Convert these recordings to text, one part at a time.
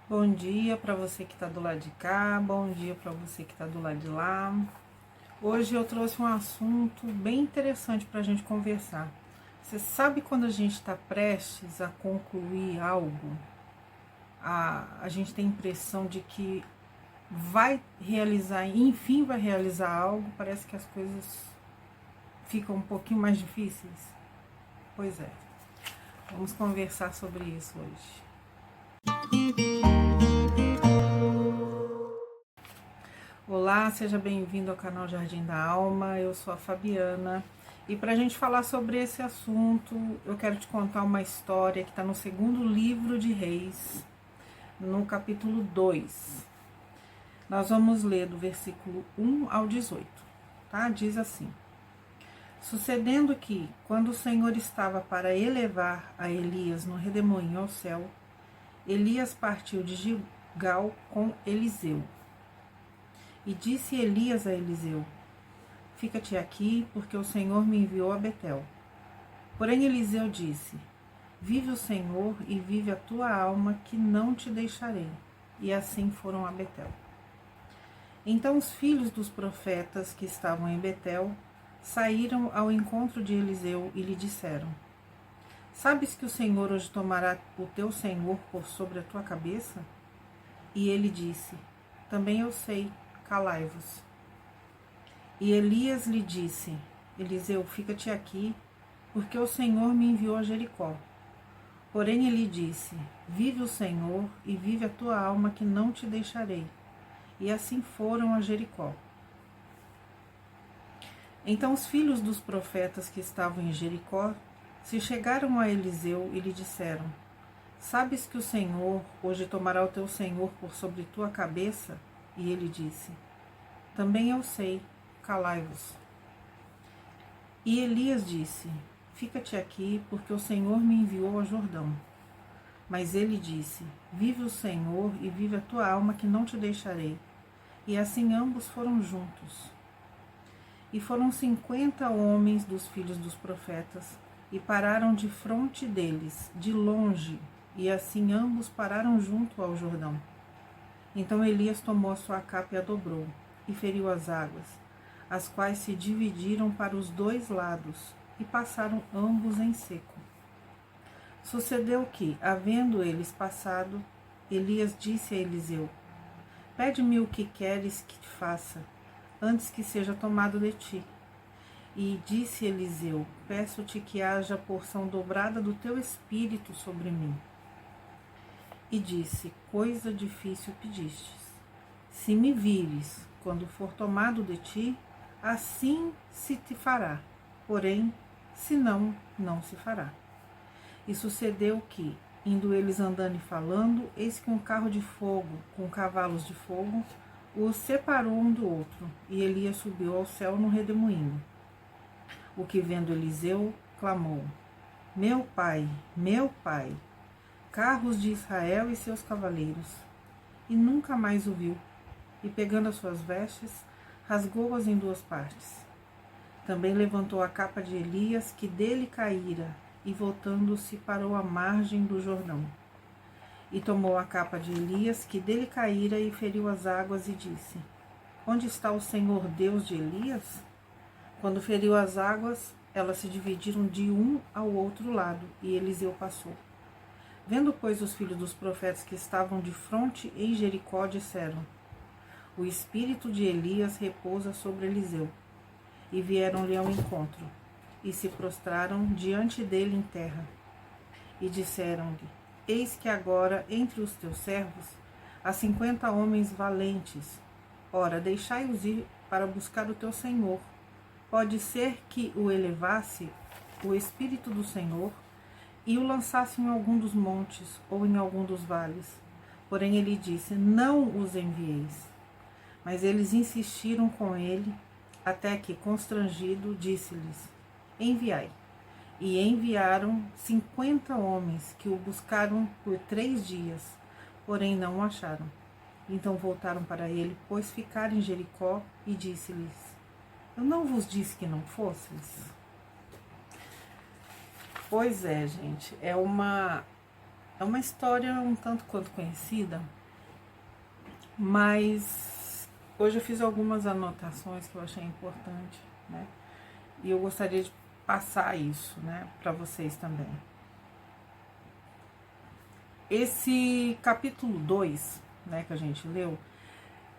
Bom dia para você que está do lado de cá, bom dia para você que está do lado de lá. Hoje eu trouxe um assunto bem interessante para a gente conversar. Você sabe quando a gente está prestes a concluir algo, a gente tem a impressão de que vai realizar, enfim vai realizar algo, parece que as coisas ficam um pouquinho mais difíceis? Pois é, vamos conversar sobre isso hoje. Olá, seja bem-vindo ao canal Jardim da Alma, eu sou a Fabiana e para a gente falar sobre esse assunto, eu quero te contar uma história que está no segundo livro de Reis, no capítulo 2. Nós vamos ler do versículo 1 ao 18, tá? Diz assim: Sucedendo que, quando o Senhor estava para elevar a Elias no redemoinho ao céu, Elias partiu de Gilgal com Eliseu. E disse Elias a Eliseu: Fica-te aqui, porque o Senhor me enviou a Betel. Porém Eliseu disse: Vive o Senhor e vive a tua alma, que não te deixarei. E assim foram a Betel. Então os filhos dos profetas que estavam em Betel saíram ao encontro de Eliseu e lhe disseram: Sabes que o Senhor hoje tomará o teu senhor por sobre a tua cabeça? E ele disse: Também eu sei, calai-vos. E Elias lhe disse: Eliseu, fica-te aqui, porque o Senhor me enviou a Jericó. Porém ele disse: Vive o Senhor e vive a tua alma, que não te deixarei. E assim foram a Jericó. Então os filhos dos profetas que estavam em Jericó se chegaram a Eliseu e lhe disseram: Sabes que o Senhor hoje tomará o teu senhor por sobre tua cabeça? E ele disse: Também eu sei, calai-vos. E Elias disse: Fica-te aqui, porque o Senhor me enviou ao Jordão. Mas ele disse: Vive o Senhor e vive a tua alma, que não te deixarei. E assim ambos foram juntos. E foram 50 homens dos filhos dos profetas, e pararam de fronte deles, de longe, e assim ambos pararam junto ao Jordão. Então Elias tomou a sua capa e a dobrou, e feriu as águas, as quais se dividiram para os dois lados, e passaram ambos em seco. Sucedeu que, havendo eles passado, Elias disse a Eliseu: Pede-me o que queres que te faça, antes que seja tomado de ti. E disse Eliseu: Peço-te que haja porção dobrada do teu espírito sobre mim. E disse: Coisa difícil pedistes. Se me vires, quando for tomado de ti, assim se te fará. Porém, se não, não se fará. E sucedeu que, indo eles andando e falando, eis que um carro de fogo, com cavalos de fogo, os separou um do outro, e Elias subiu ao céu no redemoinho. O que vendo Eliseu, clamou: Meu pai, carros de Israel e seus cavaleiros. E nunca mais o viu, e pegando as suas vestes, rasgou-as em duas partes. Também levantou a capa de Elias, que dele caíra, e voltando-se parou à margem do Jordão. E tomou a capa de Elias, que dele caíra, e feriu as águas, e disse: Onde está o Senhor Deus de Elias? Quando feriu as águas, elas se dividiram de um ao outro lado, e Eliseu passou. Vendo, pois, os filhos dos profetas que estavam de fronte em Jericó, disseram: O espírito de Elias repousa sobre Eliseu. E vieram-lhe ao encontro, e se prostraram diante dele em terra. E disseram-lhe: Eis que agora, entre os teus servos, há 50 homens valentes. Ora, deixai-os ir para buscar o teu senhor. Pode ser que o elevasse o espírito do Senhor e o lançasse em algum dos montes ou em algum dos vales. Porém ele disse: Não os envieis. Mas eles insistiram com ele, até que, constrangido, disse-lhes: Enviai. E enviaram 50 homens, que o buscaram por 3 dias, porém não o acharam. Então voltaram para ele, pois ficaram em Jericó, e disse-lhes: Eu não vos disse que não fosseis? Pois é, gente, é uma É uma história um tanto quanto conhecida, mas hoje eu fiz algumas anotações que eu achei importante, né? E eu gostaria de passar isso, né, para vocês também. Esse capítulo 2, né, que a gente leu,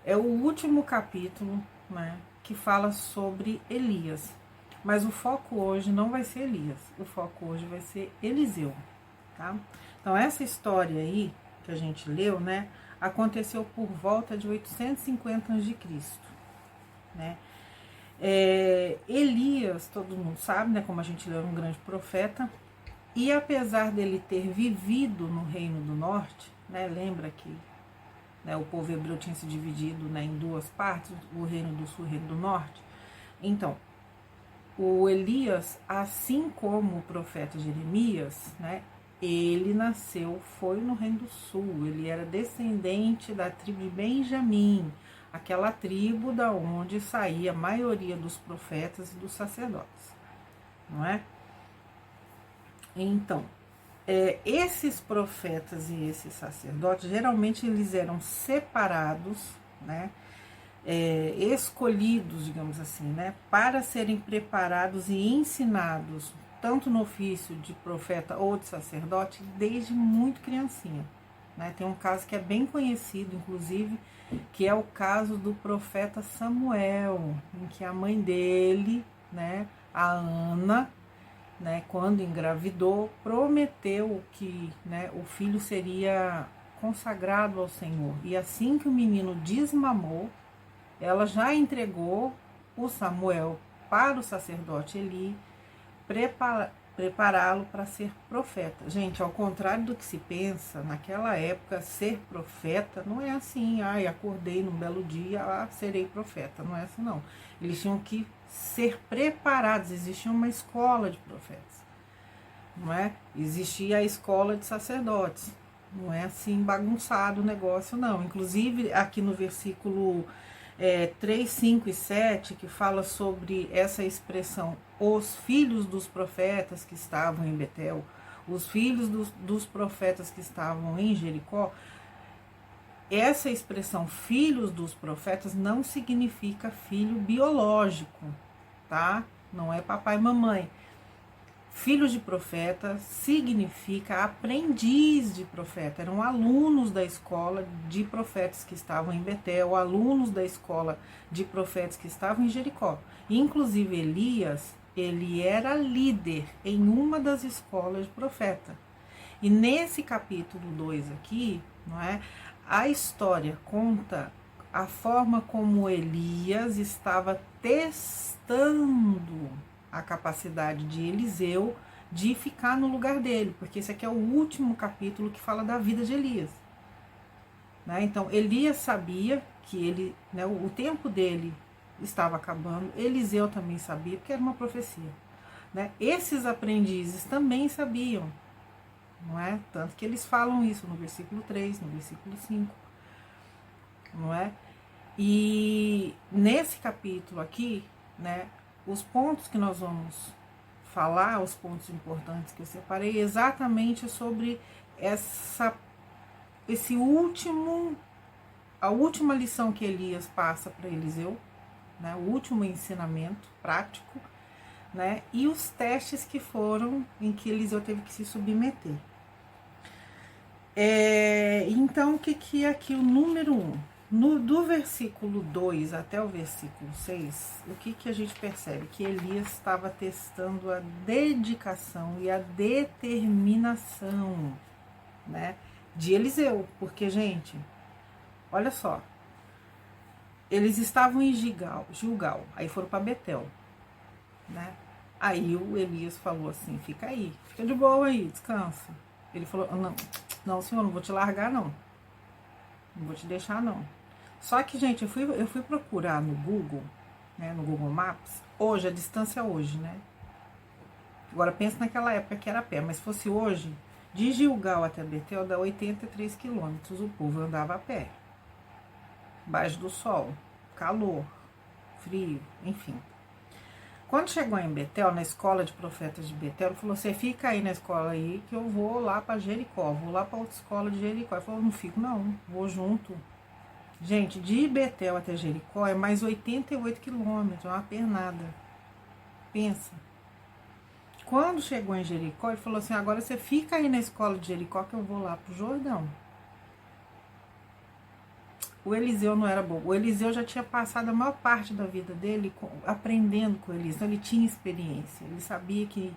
é o último capítulo, né, que fala sobre Elias. Mas o foco hoje não vai ser Elias, o foco hoje vai ser Eliseu, tá? Então essa história aí que a gente leu, né, aconteceu por volta de 850 a.C., né? Elias, todo mundo sabe, né, como a gente leu, um grande profeta, e apesar dele ter vivido no Reino do Norte, né, lembra que, né, o povo hebreu tinha se dividido, né, em duas partes, o Reino do Sul e o Reino do Norte. Então, o Elias, assim como o profeta Jeremias, né, ele nasceu, foi no Reino do Sul, ele era descendente da tribo de Benjamim, aquela tribo da onde saía a maioria dos profetas e dos sacerdotes, não é? Então, esses profetas e esses sacerdotes, geralmente eles eram separados, né, escolhidos, digamos assim, né, para serem preparados e ensinados, tanto no ofício de profeta ou de sacerdote, desde muito criancinha. Né? Tem um caso que é bem conhecido, inclusive, que é o caso do profeta Samuel, em que a mãe dele, né, a Ana, né, quando engravidou, prometeu que, né, o filho seria consagrado ao Senhor. E assim que o menino desmamou, ela já entregou o Samuel para o sacerdote Eli, prepará-lo para ser profeta. Gente, ao contrário do que se pensa, naquela época, ser profeta não é assim, acordei num belo dia, serei profeta. Não é assim, não. Eles tinham que ser preparados, existia uma escola de profetas, não é? Existia a escola de sacerdotes, não é assim bagunçado o negócio, não. Inclusive, aqui no versículo 3, 5 e 7, que fala sobre essa expressão, os filhos dos profetas que estavam em Betel, os filhos dos profetas que estavam em Jericó, essa expressão filhos dos profetas não significa filho biológico, tá? Não é papai e mamãe. Filhos de profeta significa aprendiz de profeta, eram alunos da escola de profetas que estavam em Betel, alunos da escola de profetas que estavam em Jericó. Inclusive Elias, ele era líder em uma das escolas de profeta. E nesse capítulo 2 aqui, não é, a história conta a forma como Elias estava testando a capacidade de Eliseu de ficar no lugar dele, porque esse aqui é o último capítulo que fala da vida de Elias. Né? Então, Elias sabia que ele, né, o tempo dele estava acabando, Eliseu também sabia, porque era uma profecia. Né? Esses aprendizes também sabiam, não é? Tanto que eles falam isso no versículo 3, no versículo 5, não é? E nesse capítulo aqui, né, os pontos que nós vamos falar, os pontos importantes que eu separei, exatamente sobre a última lição que Elias passa para Eliseu, né, o último ensinamento prático, né, e os testes que foram em que Eliseu teve que se submeter. Então, o que é aqui o número 1? Do versículo 2 até o versículo 6, o que a gente percebe? Que Elias estava testando a dedicação e a determinação, né, de Eliseu. Porque, gente, olha só, eles estavam em Gilgal, aí foram para Betel, né? Aí o Elias falou assim, fica aí, fica de boa aí, descansa. Ele falou, não, senhor, não vou te largar, não vou te deixar, não. Só que, gente, eu fui procurar no Google, né, no Google Maps, hoje, a distância hoje, né? Agora, pensa naquela época que era a pé, mas se fosse hoje, de Gilgal até Betel dá 83 quilômetros, o povo andava a pé. Baixo do sol, calor, frio, enfim. Quando chegou em Betel, na escola de profetas de Betel, ele falou: você fica aí na escola aí que eu vou lá para Jericó, vou lá para outra escola de Jericó. Ele falou: não fico não, vou junto. Gente, de Betel até Jericó é mais 88 quilômetros, é uma pernada. Pensa. Quando chegou em Jericó, ele falou assim: agora você fica aí na escola de Jericó que eu vou lá pro Jordão. O Eliseu não era bobo. O Eliseu já tinha passado a maior parte da vida dele aprendendo com Elias. Então ele tinha experiência. Ele sabia que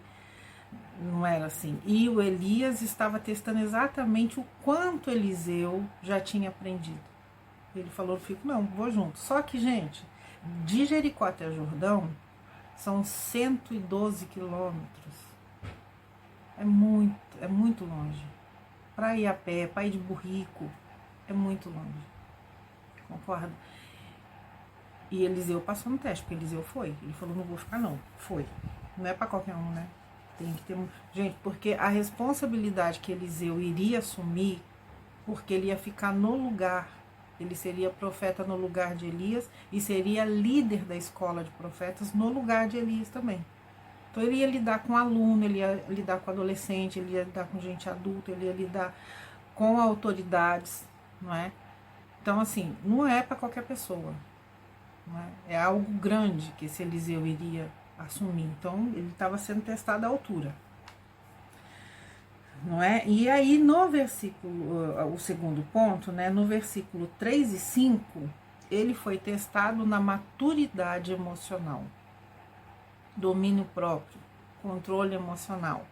não era assim. E o Elias estava testando exatamente o quanto Eliseu já tinha aprendido. Ele falou: fico não, vou junto. Só que, gente, de Jericó até Jordão são 112 quilômetros. É muito longe. Para ir a pé, para ir de burrico, é muito longe. Concorda? E Eliseu passou no teste, porque Eliseu foi. Ele falou: não vou ficar não. Foi. Não é para qualquer um, né? Tem que ter gente, porque a responsabilidade que Eliseu iria assumir, porque ele ia ficar no lugar, ele seria profeta no lugar de Elias e seria líder da escola de profetas no lugar de Elias também. Então ele ia lidar com aluno, ele ia lidar com adolescente, ele ia lidar com gente adulta, ele ia lidar com autoridades, não é? Então, assim, não é para qualquer pessoa. Não é? É algo grande que esse Eliseu iria assumir. Então, ele estava sendo testado à altura. Não é? E aí, no versículo, o segundo ponto, né, no versículo 3 e 5, ele foi testado na maturidade emocional, domínio próprio, controle emocional.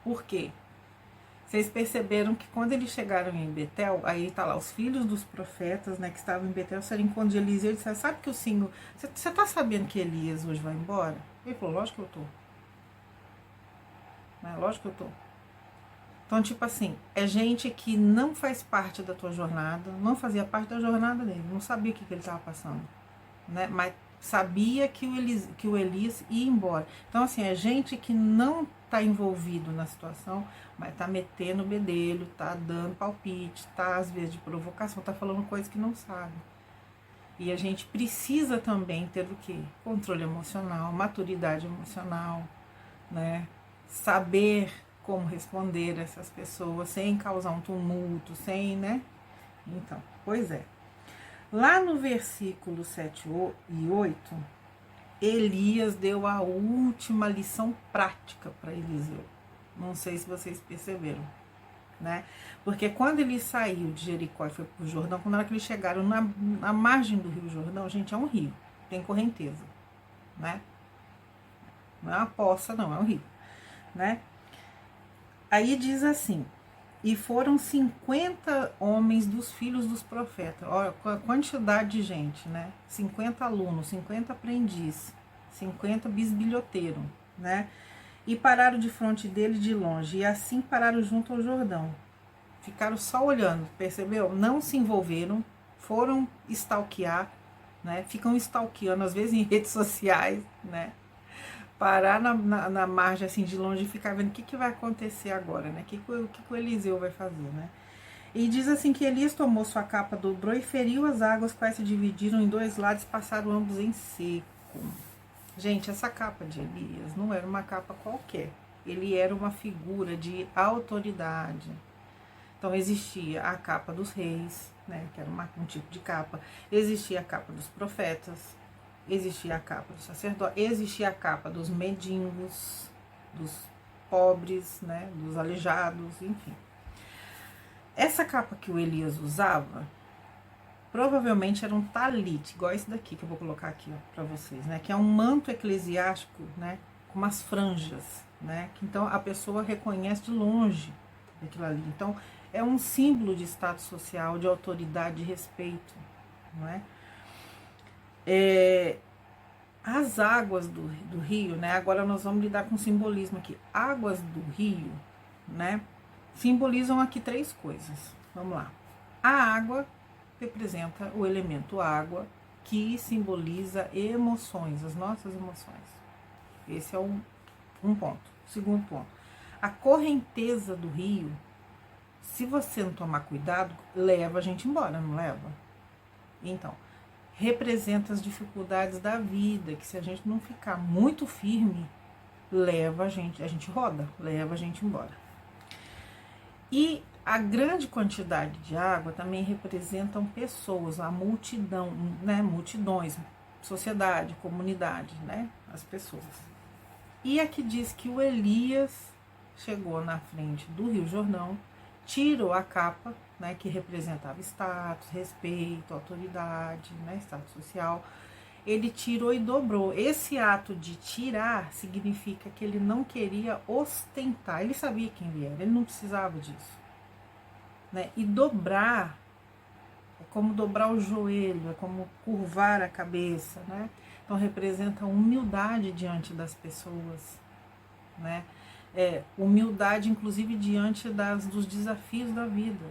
Por quê? Vocês perceberam que quando eles chegaram em Betel, aí tá lá os filhos dos profetas, né, que estavam em Betel, se encontram de Eliseu e disseram: sabe que o Senhor, você tá sabendo que Elias hoje vai embora? Ele falou: lógico que eu tô. Né? Lógico que eu tô. Então, tipo assim, é gente que não faz parte da tua jornada, não fazia parte da jornada dele, não sabia o que ele estava passando, né? Mas sabia que o Elias ia embora. Então, assim, é gente que não está envolvido na situação, mas está metendo o bedelho, está dando palpite, está às vezes de provocação, está falando coisas que não sabe. E a gente precisa também ter o quê? Controle emocional, maturidade emocional, né? Saber como responder a essas pessoas sem causar um tumulto, sem, né? Então, pois é. Lá no versículo 7 e 8, Elias deu a última lição prática para Eliseu. Não sei se vocês perceberam, né? Porque quando ele saiu de Jericó e foi para o Jordão, quando era que eles chegaram na margem do Rio Jordão, gente, é um rio, tem correnteza, né? Não é uma poça, não, é um rio, né? Aí diz assim: e foram 50 homens dos filhos dos profetas. Olha a quantidade de gente, né? 50 alunos, 50 aprendizes, 50 bisbilhoteiros, né? E pararam de frente dele de longe, e assim pararam junto ao Jordão. Ficaram só olhando, percebeu? Não se envolveram, foram stalkear, né? Ficam stalkeando, às vezes em redes sociais, né? Parar na margem assim de longe e ficar vendo o que vai acontecer agora, né? O que o Eliseu vai fazer, né? E diz assim que Elias tomou sua capa, dobrou e feriu as águas, quais se dividiram em dois lados e passaram ambos em seco. Gente, essa capa de Elias não era uma capa qualquer. Ele era uma figura de autoridade. Então existia a capa dos reis, né? Que era um tipo de capa. Existia a capa dos profetas. Existia a capa do sacerdote, existia a capa dos mendigos, dos pobres, né, dos aleijados, enfim. Essa capa que o Elias usava, provavelmente era um talite, igual esse daqui que eu vou colocar aqui para vocês, né, que é um manto eclesiástico, né, com umas franjas, né, que então a pessoa reconhece de longe aquilo ali. Então é um símbolo de status social, de autoridade, de respeito, não é? As águas do rio, né? Agora nós vamos lidar com simbolismo aqui. Águas do rio, né? Simbolizam aqui três coisas. Vamos lá. A água representa o elemento água, que simboliza emoções, as nossas emoções. Esse é um ponto. Segundo ponto. A correnteza do rio, se você não tomar cuidado, leva a gente embora, não leva? Então, representa as dificuldades da vida, que se a gente não ficar muito firme, leva a gente roda, leva a gente embora. E a grande quantidade de água também representam pessoas, a multidão, né, multidões, sociedade, comunidade, né, as pessoas. E aqui diz que o Elias chegou na frente do Rio Jordão, tirou a capa, né, que representava status, respeito, autoridade, né, status social. Ele tirou e dobrou. Esse ato de tirar significa que ele não queria ostentar. Ele sabia quem ele era, ele não precisava disso, né? E dobrar é como dobrar o joelho, é como curvar a cabeça, né? Então representa humildade diante das pessoas, né? Humildade, inclusive, diante dos desafios da vida,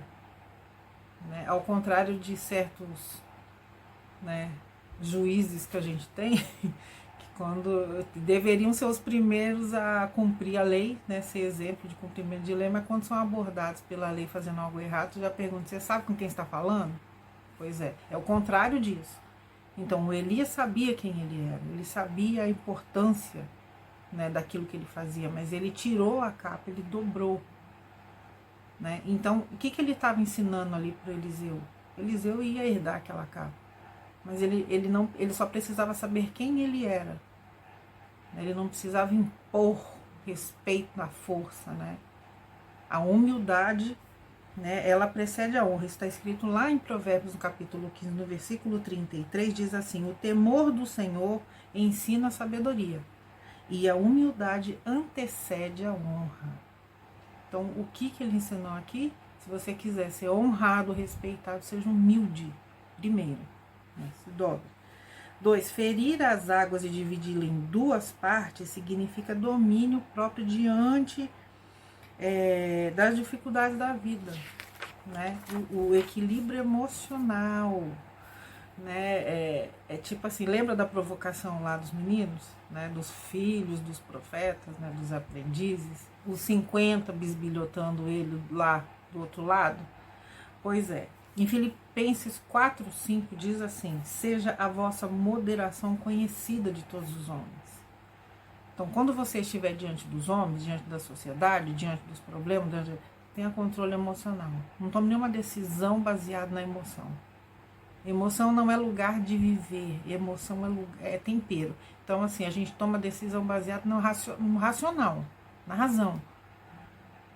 né? Ao contrário de certos, né, juízes que a gente tem, que quando deveriam ser os primeiros a cumprir a lei, né, ser exemplo de cumprimento de lei, mas quando são abordados pela lei fazendo algo errado, já perguntam: você sabe com quem está falando? Pois é o contrário disso. Então o Elias sabia quem ele era, ele sabia a importância, né, daquilo que ele fazia, mas ele tirou a capa, ele dobrou, né? Então o que ele estava ensinando ali para Eliseu? Eliseu ia herdar aquela capa, mas ele só precisava saber quem ele era. Ele não precisava impor respeito na força, né? A humildade, né, ela precede a honra. Está escrito lá em Provérbios, no capítulo 15, no versículo 33, diz assim: o temor do Senhor ensina a sabedoria, e a humildade antecede a honra. Então, o que ele ensinou aqui? Se você quiser ser honrado, respeitado, seja humilde, primeiro. Se dobre. 2. Ferir as águas e dividi-las em duas partes significa domínio próprio diante das dificuldades da vida, né? O equilíbrio emocional, né? Tipo assim, lembra da provocação lá dos meninos, né? Dos filhos dos profetas, né? Dos aprendizes, os 50 bisbilhotando ele lá do outro lado? Pois é. Em Filipenses 4:5 diz assim: seja a vossa moderação conhecida de todos os homens. Então, quando você estiver diante dos homens, diante da sociedade, diante dos problemas, tenha controle emocional. Não tome nenhuma decisão baseada na emoção. Emoção não é lugar de viver, emoção é tempero. Então, assim, a gente toma decisão baseada no racional, na razão.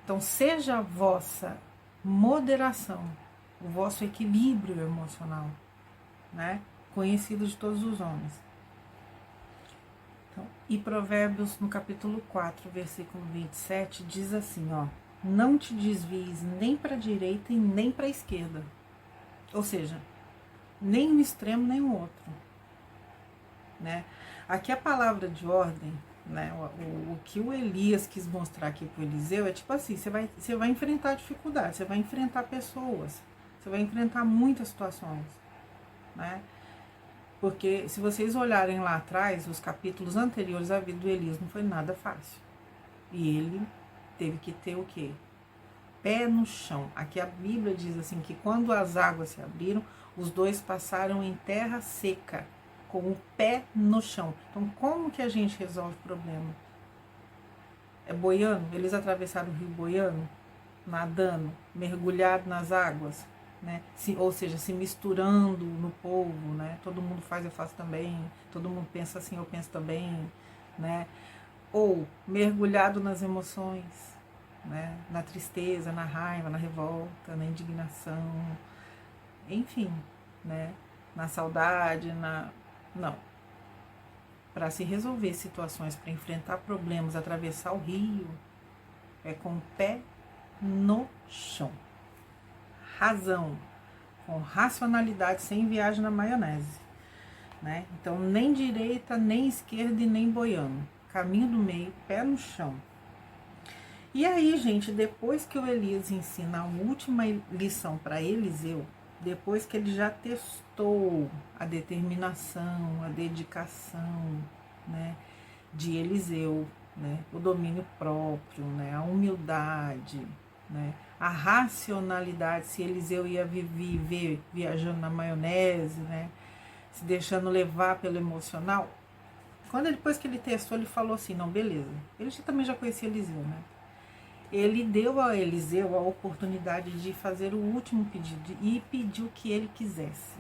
Então, seja a vossa moderação, o vosso equilíbrio emocional, né, conhecido de todos os homens. Então, e Provérbios, no capítulo 4, versículo 27, diz assim, ó: não te desvies nem para a direita e nem para a esquerda. Ou seja, nem um extremo, nem o outro, né? Aqui a palavra de ordem, né? O que o Elias quis mostrar aqui para o Eliseu é tipo assim: você vai enfrentar dificuldades, você vai enfrentar pessoas, você vai enfrentar muitas situações, né? Porque se vocês olharem lá atrás, os capítulos anteriores à vida do Elias, não foi nada fácil. E ele teve que ter o quê? Pé no chão. Aqui a Bíblia diz assim, que quando as águas se abriram, os dois passaram em terra seca, com o pé no chão. Então, como que a gente resolve o problema? É boiando? Eles atravessaram o rio boiando, nadando, mergulhado nas águas, né? Ou seja, se misturando no povo, né? Todo mundo faz, eu faço também. Todo mundo pensa assim, eu penso também, né? Ou mergulhado nas emoções, né? Na tristeza, na raiva, na revolta, na indignação, enfim, né? Na saudade, não. Para se resolver situações, para enfrentar problemas, atravessar o rio, é com o pé no chão. Razão, com racionalidade, sem viagem na maionese, né? Então, nem direita, nem esquerda e nem boiando. Caminho do meio, pé no chão. E aí, gente, depois que o Elias ensina a última lição para Eliseu, depois que ele já testou a determinação, a dedicação, né, de Eliseu, né, o domínio próprio, né, a humildade, né, a racionalidade, se Eliseu ia viver viajando na maionese, né, se deixando levar pelo emocional. Depois que ele testou, ele falou assim, não, beleza. Ele também já conhecia Eliseu, né? Ele deu a Eliseu a oportunidade de fazer o último pedido e pediu o que ele quisesse.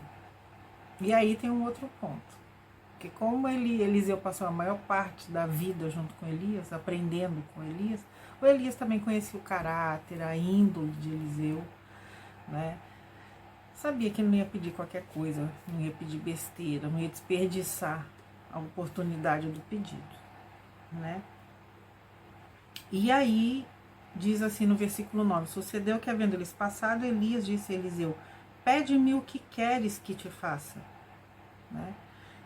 E aí tem um outro ponto. Porque como Eliseu passou a maior parte da vida junto com Elias, aprendendo com Elias, o Elias também conhecia o caráter, a índole de Eliseu, né? Sabia que ele não ia pedir qualquer coisa, não ia pedir besteira, não ia desperdiçar a oportunidade do pedido, né? E aí, diz assim no versículo 9, sucedeu que, havendo eles passado, Elias disse a Eliseu, pede-me o que queres que te faça, né?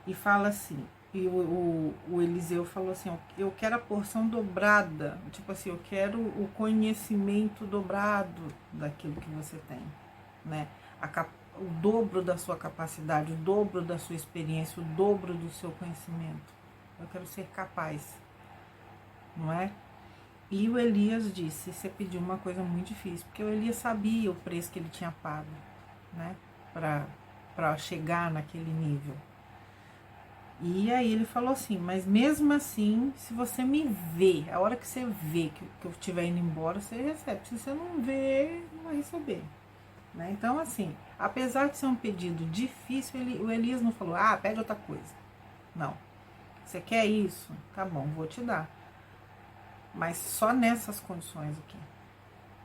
E fala assim, e o Eliseu falou assim, eu quero a porção dobrada, tipo assim, eu quero o conhecimento dobrado daquilo que você tem, né? O dobro da sua capacidade, o dobro da sua experiência, o dobro do seu conhecimento. Eu quero ser capaz, não é? E o Elias disse, você pediu uma coisa muito difícil, porque o Elias sabia o preço que ele tinha pago, né? Para chegar naquele nível. E aí ele falou assim, mas mesmo assim, se você me vê, a hora que você vê que eu estiver indo embora, você recebe. Se você não vê, não vai receber. Né? Então, assim, apesar de ser um pedido difícil, o Elias não falou, pede outra coisa. Não. Você quer isso? Tá bom, vou te dar. Mas só nessas condições aqui.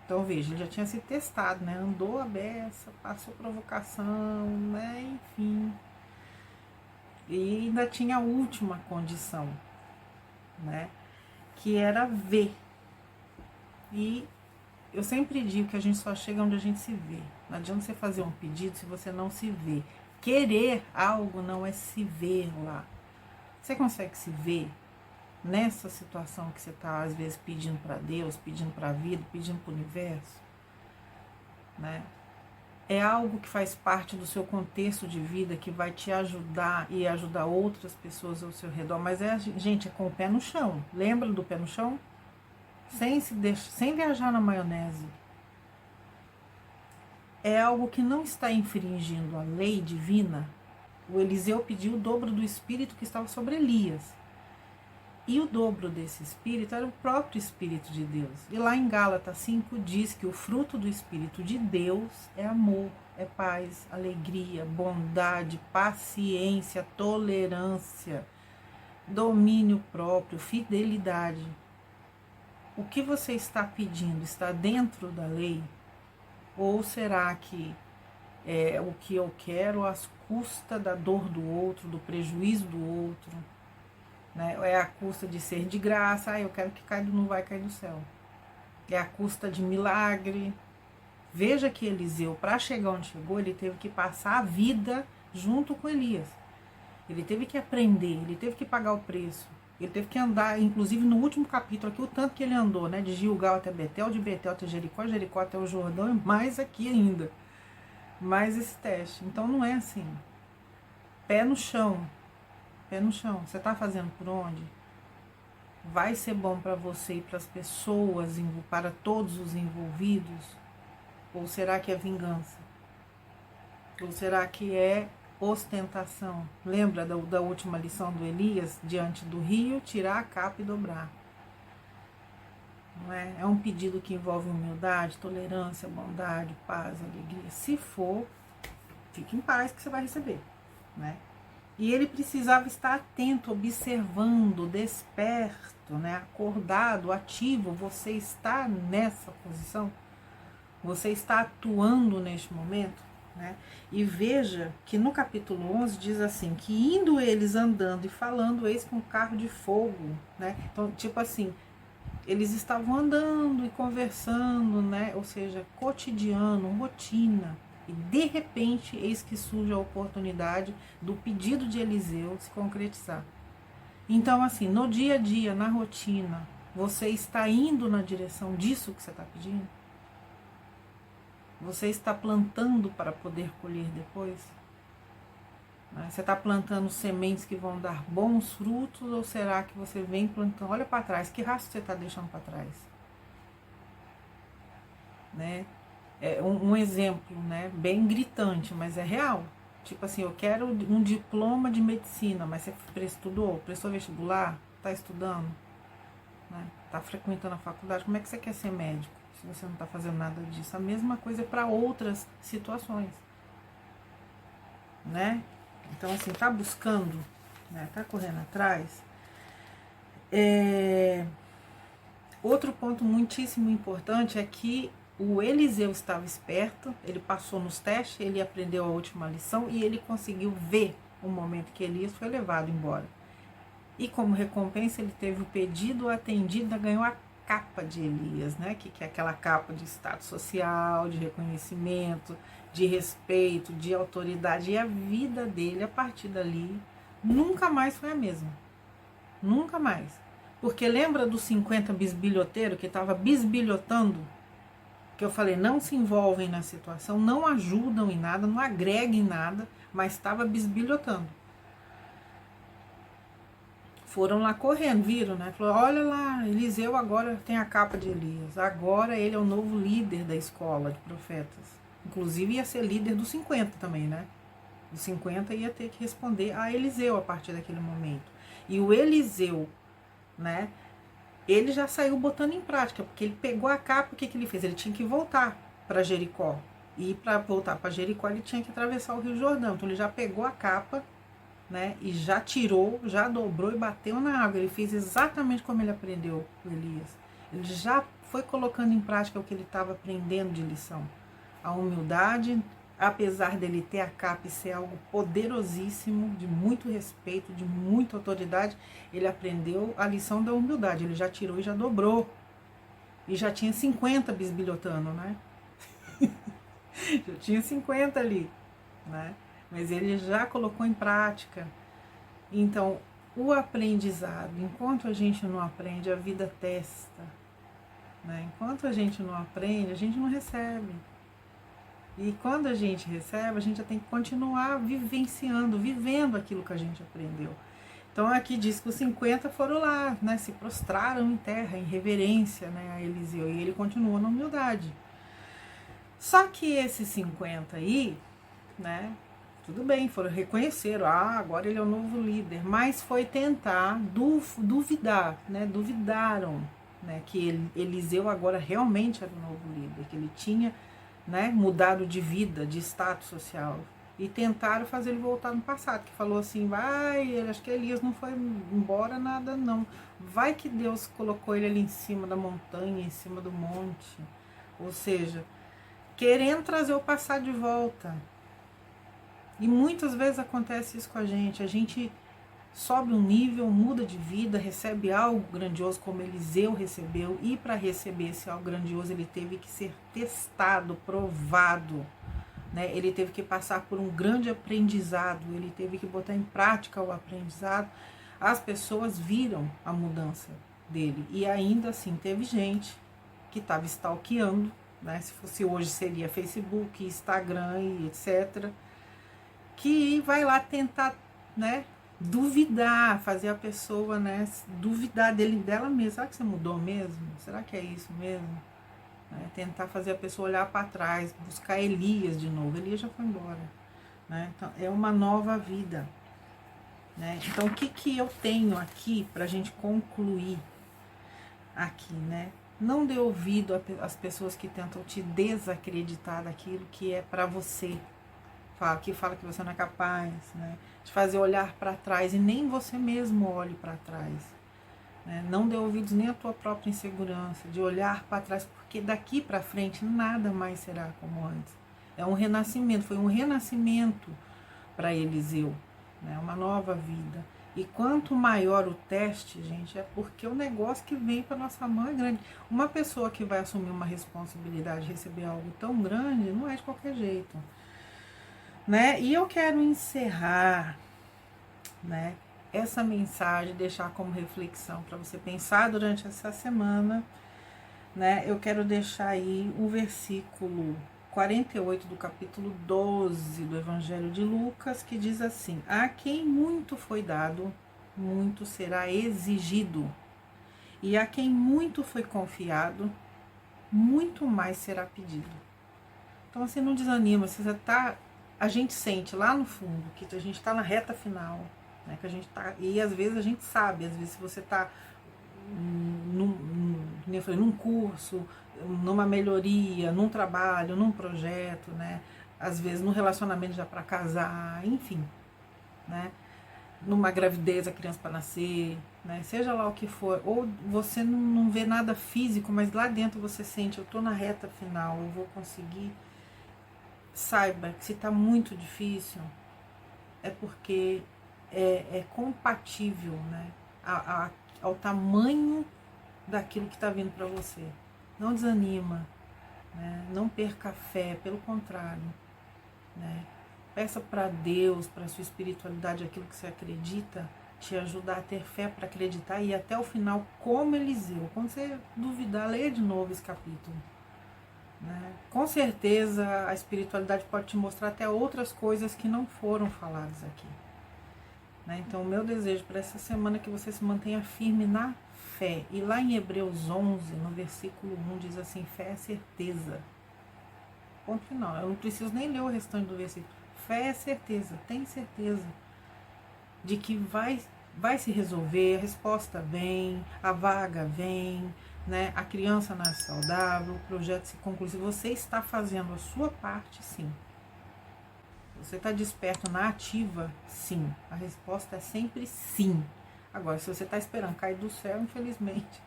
Então, veja, ele já tinha se testado, né? Andou a beça, passou provocação, né? Enfim. E ainda tinha a última condição, né? Que era ver. E eu sempre digo que a gente só chega onde a gente se vê. Não adianta você fazer um pedido se você não se vê. Querer algo não é se ver lá. Você consegue se ver nessa situação que você está, às vezes, pedindo para Deus, pedindo para a vida, pedindo para o universo? Né? É algo que faz parte do seu contexto de vida, que vai te ajudar e ajudar outras pessoas ao seu redor. Mas, gente, é com o pé no chão. Lembra do pé no chão? Sem viajar na maionese. É algo que não está infringindo a lei divina. O Eliseu pediu o dobro do espírito que estava sobre Elias. E o dobro desse espírito era o próprio Espírito de Deus. E lá em Gálatas 5 diz que o fruto do Espírito de Deus é amor, é paz, alegria, bondade, paciência, tolerância, domínio próprio, fidelidade. O que você está pedindo está dentro da lei? Ou será que é o que eu quero às custas da dor do outro, do prejuízo do outro? Né? É a custa de ser de graça, eu quero que não vai cair do céu. É a custa de milagre. Veja que Eliseu, para chegar onde chegou, ele teve que passar a vida junto com Elias. Ele teve que aprender, ele teve que pagar o preço. Ele teve que andar, inclusive no último capítulo aqui, o tanto que ele andou, né? De Gilgal até Betel, de Betel até Jericó, Jericó até o Jordão, e mais aqui ainda. Mais esse teste. Então não é assim. Pé no chão. Pé no chão. Você está fazendo por onde? Vai ser bom para você e para as pessoas, para todos os envolvidos? Ou será que é vingança? Ou será que é ostentação? Lembra da última lição do Elias? Diante do rio, tirar a capa e dobrar. Não é? É um pedido que envolve humildade, tolerância, bondade, paz, alegria. Se for, fique em paz que você vai receber. Né? E ele precisava estar atento, observando, desperto, né? Acordado, ativo. Você está nessa posição? Você está atuando neste momento? Né? E veja que no capítulo 11 diz assim, que indo eles andando e falando, eis com um carro de fogo. Né? Então, tipo assim, eles estavam andando e conversando, né? Ou seja, cotidiano, rotina. E de repente, eis que surge a oportunidade do pedido de Eliseu se concretizar. Então, assim, no dia a dia, na rotina, você está indo na direção disso que você está pedindo? Você está plantando para poder colher depois? Você está plantando sementes que vão dar bons frutos, ou será que você vem plantando? Olha para trás, que rastro você está deixando para trás? Né? É um exemplo, né, bem gritante, mas é real. Tipo assim, eu quero um diploma de medicina, mas você estudou, prestou vestibular, está estudando, né? Está frequentando a faculdade, como é que você quer ser médico se você não está fazendo nada disso? A mesma coisa para outras situações, né? Então, assim, tá buscando, né? Tá correndo atrás. Outro ponto muitíssimo importante é que o Eliseu estava esperto, ele passou nos testes, ele aprendeu a última lição e ele conseguiu ver o momento que Elias foi levado embora. E como recompensa ele teve o pedido atendido, ganhou a capa de Elias, né? Que é aquela capa de status social, de reconhecimento, de respeito, de autoridade. E a vida dele, a partir dali, nunca mais foi a mesma. Nunca mais. Porque lembra dos 50 bisbilhoteiros que estava bisbilhotando? Que eu falei, não se envolvem na situação, não ajudam em nada, não agregam em nada, mas estava bisbilhotando. Foram lá correndo, viram, né? Falou, olha lá, Eliseu agora tem a capa de Elias. Agora ele é o novo líder da escola de profetas. Inclusive ia ser líder dos 50 também, né? Dos 50 ia ter que responder a Eliseu a partir daquele momento. E o Eliseu, né? Ele já saiu botando em prática, porque ele pegou a capa, o que ele fez? Ele tinha que voltar para Jericó. E para voltar para Jericó, ele tinha que atravessar o Rio Jordão. Então ele já pegou a capa, né? E já tirou, já dobrou e bateu na água. Ele fez exatamente como ele aprendeu com Elias. Ele já foi colocando em prática o que ele estava aprendendo de lição. A humildade, apesar dele ter a capa e ser algo poderosíssimo, de muito respeito, de muita autoridade, ele aprendeu a lição da humildade. Ele já tirou e já dobrou. E já tinha 50 bisbilhotando, né? Já tinha 50 ali, né? Mas ele já colocou em prática. Então, o aprendizado, enquanto a gente não aprende, a vida testa, né? Enquanto a gente não aprende, a gente não recebe. E quando a gente recebe, a gente já tem que continuar vivenciando, vivendo aquilo que a gente aprendeu. Então aqui diz que os 50 foram lá, né? Se prostraram em terra, em reverência, né, a Eliseu. E ele continua na humildade. Só que esses 50 aí, né? Tudo bem, foram reconheceram, agora ele é o novo líder, mas foi tentar duvidar, né? Duvidaram, né? Que Eliseu agora realmente era o novo líder, que ele tinha, né, mudado de vida, de status social, e tentaram fazer ele voltar no passado, que falou assim, acho que Elias não foi embora nada não, vai que Deus colocou ele ali em cima da montanha, em cima do monte, ou seja, querendo trazer o passado de volta. E muitas vezes acontece isso com a gente sobe um nível, muda de vida, recebe algo grandioso como Eliseu recebeu, e para receber esse algo grandioso ele teve que ser testado, provado, né? Ele teve que passar por um grande aprendizado, ele teve que botar em prática o aprendizado. As pessoas viram a mudança dele, e ainda assim teve gente que estava stalkeando, né? Se fosse hoje seria Facebook, Instagram e etc., que vai lá tentar, né, duvidar, fazer a pessoa, né, duvidar dela mesma. Será que você mudou mesmo? Será que é isso mesmo? Tentar fazer a pessoa olhar para trás, buscar Elias de novo. Elias já foi embora, né? Então, é uma nova vida, né? Então, o que eu tenho aqui para a gente concluir aqui, né? Não dê ouvido às pessoas que tentam te desacreditar daquilo que é para você, que fala que você não é capaz, né? De fazer olhar para trás, e nem você mesmo olhe para trás, né? Não dê ouvidos nem à tua própria insegurança, de olhar para trás, porque daqui para frente nada mais será como antes. É um renascimento, foi um renascimento para Eliseu, né? Uma nova vida. E quanto maior o teste, gente, é porque o negócio que vem para nossa mão é grande. Uma pessoa que vai assumir uma responsabilidade, receber algo tão grande, não é de qualquer jeito, né? E eu quero encerrar, né, essa mensagem, deixar como reflexão para você pensar durante essa semana, né? Eu quero deixar aí o versículo 48 do capítulo 12 do Evangelho de Lucas, que diz assim: a quem muito foi dado, muito será exigido, e a quem muito foi confiado, muito mais será pedido. Então, assim, não desanima, se você está a gente sente lá no fundo que a gente está na reta final, né? Que a gente tá, e às vezes a gente sabe, às vezes se você está num curso, numa melhoria, num trabalho, num projeto, né? Às vezes num relacionamento já para casar, enfim, né? Numa gravidez, a criança para nascer, né? Seja lá o que for, ou você não vê nada físico, mas lá dentro você sente, eu estou na reta final, eu vou conseguir. Saiba que se está muito difícil, é porque é compatível, né, ao tamanho daquilo que está vindo para você. Não desanima, né? Não perca a fé, pelo contrário, né? Peça para Deus, para a sua espiritualidade, aquilo que você acredita, te ajudar a ter fé para acreditar e ir até o final como Eliseu. Quando você duvidar, leia de novo esse capítulo. Né? Com certeza a espiritualidade pode te mostrar até outras coisas que não foram faladas aqui. Né? Então o meu desejo para essa semana é que você se mantenha firme na fé. E lá em Hebreus 11, no versículo 1, diz assim, fé é certeza. Ponto final. Eu não preciso nem ler o restante do versículo. Fé é certeza, tem certeza de que vai se resolver, a resposta vem, a vaga vem, né? A criança nasce saudável, o projeto se conclui. Se você está fazendo a sua parte, sim. Você está desperto na ativa, sim. A resposta é sempre sim. Agora, se você está esperando cair do céu, infelizmente,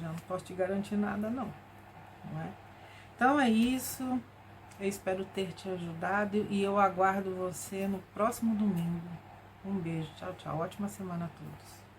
já não posso te garantir nada, não é? Então é isso. Eu espero ter te ajudado e eu aguardo você no próximo domingo. Um beijo, tchau, tchau. Ótima semana a todos.